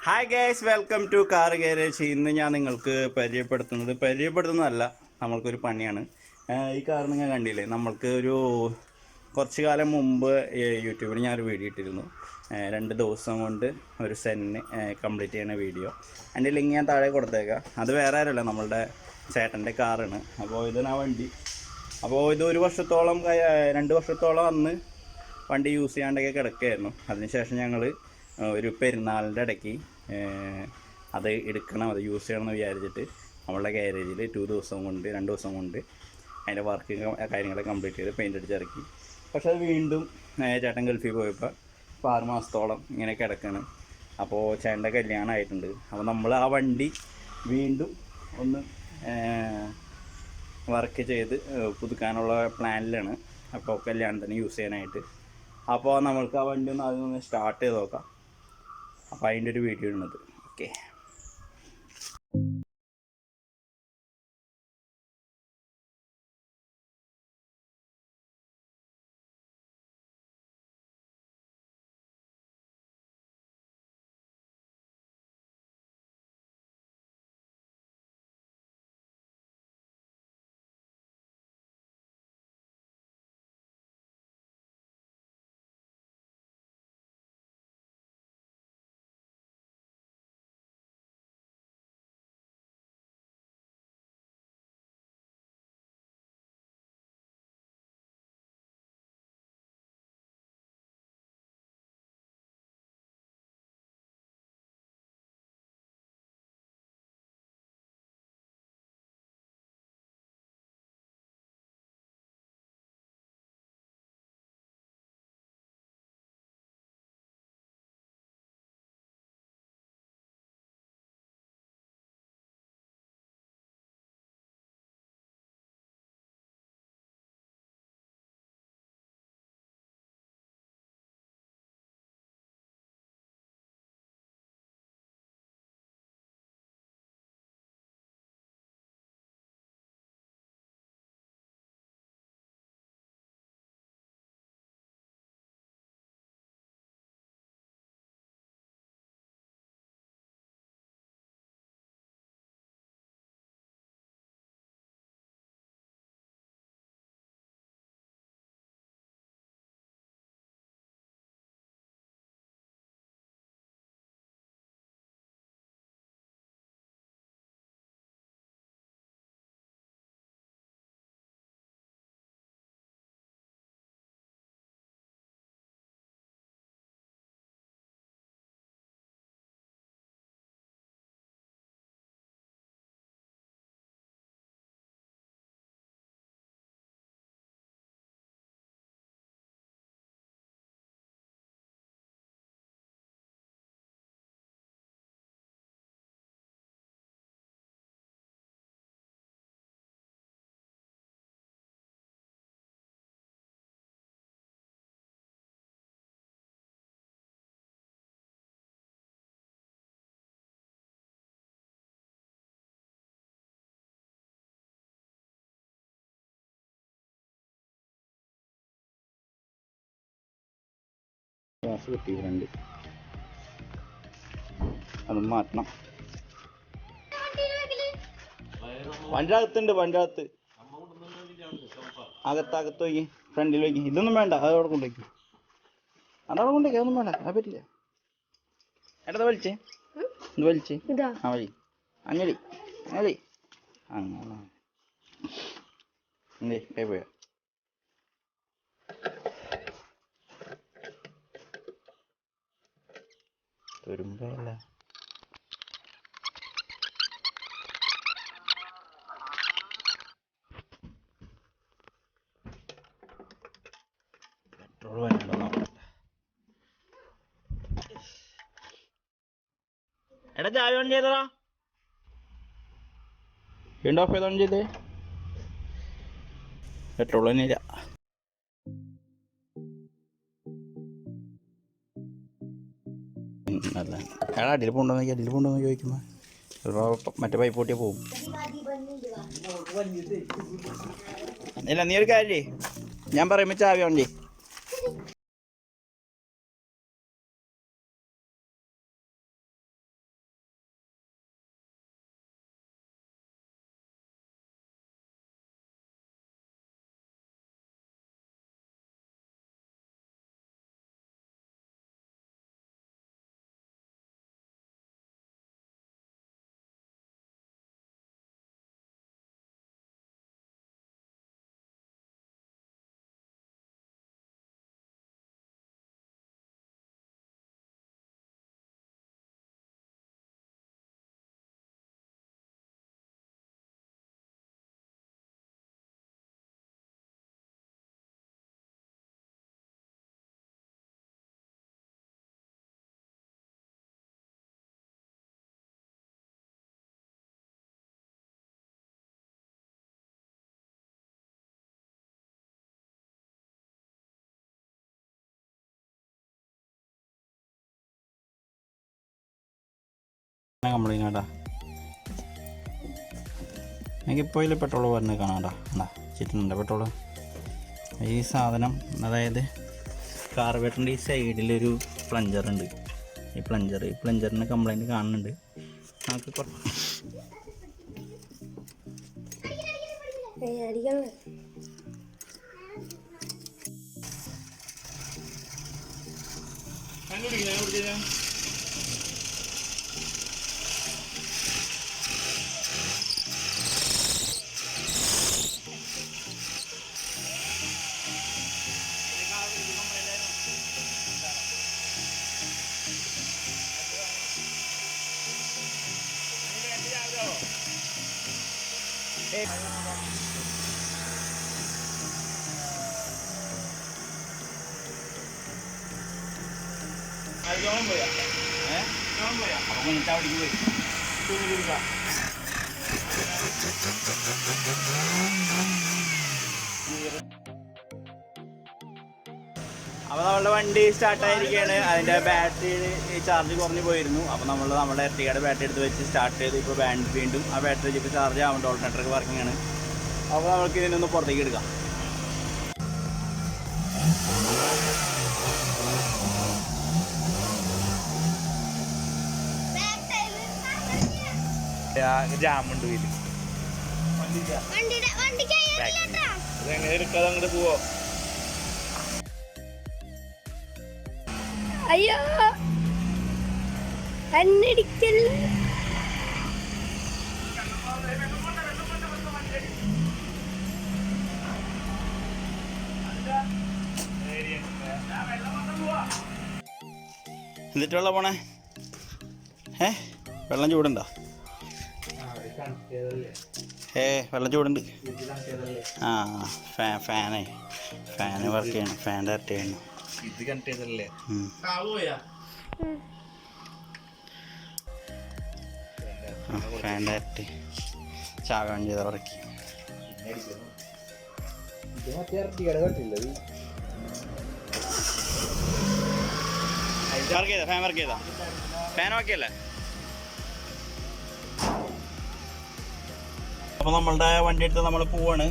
Hi guys, welcome to car garage. ഇന്ന് ഞാൻ നിങ്ങൾക്ക് പരിചയപ്പെടുത്തുന്നതല്ല, നമ്മൾക്കൊരു പണിയാണ്. ഈ കാർ നിങ്ങൾ കണ്ടില്ലേ, നമ്മൾക്ക് കുറച്ച് കാലം മുമ്പ് യൂട്യൂബിൽ ഞാനൊരു വീഡിയോ ഇട്ടിരുന്നു. 2 ദിവസം കൊണ്ട് ഒരു സെന്ന് കംപ്ലീറ്റ് ചെയ്യുന്ന വീഡിയോ. അതിൻ്റെ ലിങ്ക് ഞാൻ താഴെ കൊടുത്തേക്കാം. അത് വേറെ ആരല്ല, നമ്മളുടെ ചേട്ടൻ്റെ കാറാണ്. അപ്പോൾ ഇതാണ് വണ്ടി. അപ്പോൾ ഇത് 2 വർഷത്തോളം അന്ന് വണ്ടി യൂസ് ചെയ്യാണ്ടൊക്കെ കിടക്കുകയായിരുന്നു. അതിനുശേഷം ഞങ്ങൾ ഒരു പെരുന്നാളിൻ്റെ ഇടയ്ക്ക് അത് എടുക്കണം, അത് യൂസ് ചെയ്യണം എന്ന് വിചാരിച്ചിട്ട് നമ്മളുടെ ഗാരേജിൽ 2 ദിവസം കൊണ്ട് 2 ദിവസം കൊണ്ട് അതിൻ്റെ വർക്ക് കാര്യങ്ങളൊക്കെ കംപ്ലീറ്റ് ചെയ്ത് പെയിൻ്റ് അടിച്ചിറക്കി. പക്ഷെ അത് വീണ്ടും ചേട്ടൻ ഗൾഫിൽ പോയപ്പോൾ 6 മാസത്തോളം ഇങ്ങനെ കിടക്കുകയാണ്. അപ്പോൾ ചേട്ടൻ്റെ കല്യാണം ആയിട്ടുണ്ട്. അപ്പോൾ നമ്മൾ ആ വണ്ടി വീണ്ടും ഒന്ന് വർക്ക് ചെയ്ത് പുതുക്കാനുള്ള പ്ലാനിലാണ്. അപ്പോൾ കല്യാണത്തിന് യൂസ് ചെയ്യാനായിട്ട്. അപ്പോൾ നമ്മൾക്ക് ആ വണ്ടി ഒന്ന് അതൊന്ന് സ്റ്റാർട്ട് ചെയ്ത് നോക്കാം. അപ്പോൾ അതിൻ്റെ ഒരു വീഡിയോ ഉള്ളത്. ഓക്കെ, ഗ്ലാസ് കിട്ടിയിട്ടുണ്ട്, അത് മാറ്റണം. വണ്ടി അകത്ത് അകത്ത് പോയി ഫ്രണ്ടിൽ വയ്ക്കി. ഇതൊന്നും വേണ്ട, അതവിടെ കൊണ്ടുവയ്ക്കും. അതവിടെ കൊണ്ടുവയ്ക്കുക, അതൊന്നും വേണ്ട, അത് പറ്റില്ല. എടാ വലിച്ചേ, ഇത് വലിച്ചേ. ആ വഴി അങ്ങനെ അങ്ങനെ കൈ പോയാ. തുരുമ്പല്ല, പെട്രോൾ വേണ്ടോ നോക്കട്ടെ. എടാ ചായ ഓൺ ചെയ്തടാ, വീണ്ടും ഓഫ് ചെയ്ത് ഓൺ ചെയ്തേ. പെട്രോൾ തന്നെ ഇല്ല. അല്ല എടാ, അടിയിൽ പോകണ്ടെന്ന് ചോദിക്കുമ്പോൾ മറ്റേ പൈപ്പ് പൊട്ടിയാൽ പോകും. ഇല്ല, നീ ഒരു കാര്യം ഞാൻ പറയുമ്പോൾ ചാവി ഓൺ ചെയ്യ്. കംപ്ലൈൻറ്റ് കേട്ടാ. എനിക്കിപ്പോൾ ഇതിൽ പെട്രോൾ വരുന്നത് കാണാണ്ടാ. എന്താ ചുറ്റുന്നുണ്ട് പെട്രോള്. ഈ സാധനം അതായത് കാർബേറ്ററിൻ്റെ ഈ സൈഡിലൊരു പ്ലഞ്ചറുണ്ട്. ഈ പ്ലഞ്ചറിന് കംപ്ലൈൻറ്റ് കാണുന്നുണ്ട്. നമുക്ക് അപ്പോൾ നമ്മളുടെ വണ്ടി സ്റ്റാർട്ടായിരിക്കുകയാണ്. അതിൻ്റെ ബാറ്ററി ചാർജ് കുറഞ്ഞു പോയിരുന്നു. അപ്പോൾ നമ്മുടെ എർട്ടിഗയുടെ ബാറ്ററി എടുത്ത് വെച്ച് സ്റ്റാർട്ട് ചെയ്ത് ഇപ്പോൾ വീണ്ടും ആ ബാറ്ററി വെച്ചിട്ട് ചാർജ് ആവുന്നുണ്ട്. ഓൾട്ടർനേറ്റർ വർക്കിംഗ് ആണ്. അപ്പോൾ നമ്മൾക്ക് ഇതിനൊന്ന് പുറത്തേക്ക് എടുക്കാം. ജാമുണ്ട് വീട്ടിൽ ഇതെങ്ങനെ എടുക്കാതെ അങ്ങോട്ട് പോവോ? അയ്യോ അന്നടിക്കല്ല. എന്നിട്ട് വെള്ളം പോണേ? വെള്ളം ചൂടുണ്ടോ? വെള്ളം ചൂടുണ്ട്. ആ ഫാന് വർക്ക് ചെയ്യണം. ഫാൻ ഡയറക്റ്റ് ചെയ്യണം. ഇത് കണക്ട് ചെയ്തല്ലേ? ഫാൻ ഡയറക്റ്റ് ചാകാൻ ചെയ്ത ഉറക്കി. ഫാൻ വർക്ക് ചെയ്താ? ഫാൻ ഓക്കെയല്ലേ? അപ്പോൾ നമ്മളുടെ വണ്ടി എടുത്ത് നമ്മൾ പോവാണ്.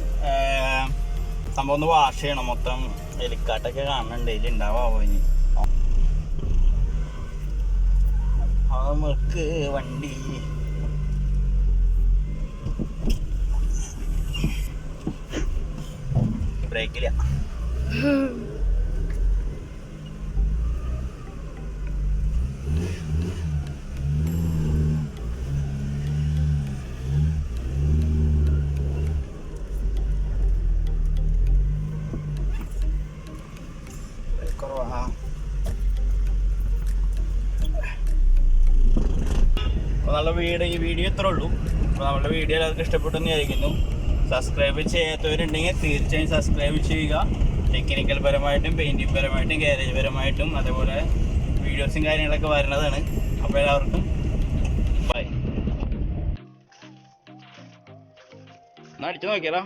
സംഭവം ഒന്ന് വാഷ് ചെയ്യണം. മൊത്തം എലിക്കാട്ടൊക്കെ കാണുന്നുണ്ട്. ഇതിലുണ്ടാവാമോ ഇനി? നമുക്ക് വണ്ടി ബ്രേക്കില്ല. ഈ വീഡിയോ ഇത്രേ ഉള്ളൂ. അപ്പോൾ നമ്മുടെ വീഡിയോ എല്ലാവർക്കും ഇഷ്ടപ്പെട്ടെന്ന് വിചാരിക്കുന്നു. സബ്സ്ക്രൈബ് ചെയ്യാത്തവരുണ്ടെങ്കിൽ തീർച്ചയായും സബ്സ്ക്രൈബ് ചെയ്യുക. ടെക്നിക്കൽ പരമായിട്ടും പെയിൻറ്റിങ് പരമായിട്ടും ഗാരേജ് പരമായിട്ടും അതേപോലെ വീഡിയോസും കാര്യങ്ങളൊക്കെ വരുന്നതാണ്. അപ്പോൾ എല്ലാവർക്കും ബൈ. എന്നാൽ അടിച്ചു നോക്കിയാലോ.